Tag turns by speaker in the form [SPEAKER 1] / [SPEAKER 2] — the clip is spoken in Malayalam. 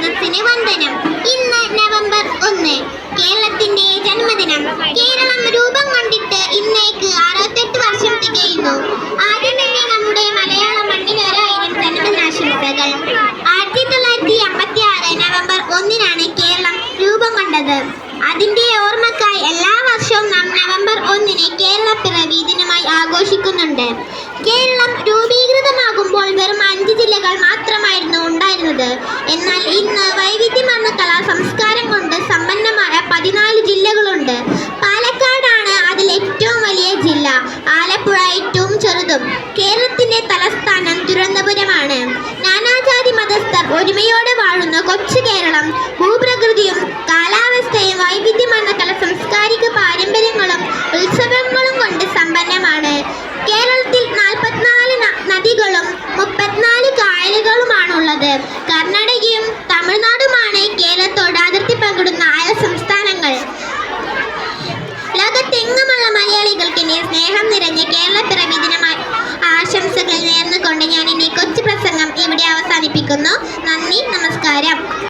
[SPEAKER 1] സദസ്സിന് വന്ദനം. ഇന്ന് നവംബർ 1, കേരളത്തിന്റെ ജന്മദിനം. കേരളം രൂപം കൊണ്ടിട്ട് ഇന്നേക്ക് 68 വർഷം തികയുന്നു. ആദ്യം തന്നെ നമ്മുടെ മലയാള മണ്ണിന് 1000 ജന്മദിനാശംസകൾ. 1956 നവംബർ 1 കേരളം രൂപം കൊണ്ടത്. അതിന്റെ ഓർമ്മക്കായി എല്ലാ വർഷവും നാം നവംബർ 1 കേരളപ്പിറവി ദിനമായി ആഘോഷിക്കുന്നുണ്ട്. കേരളം രൂപീകൃതമാകുമ്പോൾ വെറും 5 ജില്ലകൾ മാത്രമായിരുന്നു ഉണ്ടായിരുന്നത്. എന്നാൽ ഇന്ന് വൈവിധ്യമാർന്ന കലാ സംസ്കാരം കൊണ്ട് സമ്പന്നമായ 14 ജില്ലകളുണ്ട്. പാലക്കാടാണ് അതിൽ ഏറ്റവും വലിയ ജില്ല. ആലപ്പുഴ ഏറ്റവും ചെറുതും. കേരളത്തിന്റെ തലസ്ഥാനം തിരുവനന്തപുരമാണ്. നാനാജാതി മതസ്ഥർ ഒരുമയോടെ വാഴുന്ന കൊച്ചു കേരളം ഭൂപ്രകൃതിയും കാലാവസ്ഥയും വൈവിധ്യമാർന്ന കല സാംസ്കാരിക പാരമ്പര്യങ്ങളും ഉത്സവങ്ങളും കൊണ്ട് സമ്പന്നമാണ്. കേരളത്തിൽ 44 നദികളും 34 കായലുകളുമാണുള്ളത്. കർണാടകയും തമിഴ്നാടുമാണ് കേരളത്തോട് അതിർത്തി പങ്കിടുന്ന അയൽ സംസ്ഥാനങ്ങൾ. ലോകത്തെങ്ങുമുള്ള മലയാളികൾക്ക് എന്റെ സ്നേഹം നിറഞ്ഞ കേരളപ്പിറവി ദിനമായി ആശംസകൾ നേർന്നുകൊണ്ട് ഞാൻ എന്റെ കൊച്ചു പ്രസംഗം ഇവിടെ അവസാനിപ്പിക്കുന്നു. നന്ദി, നമസ്കാരം.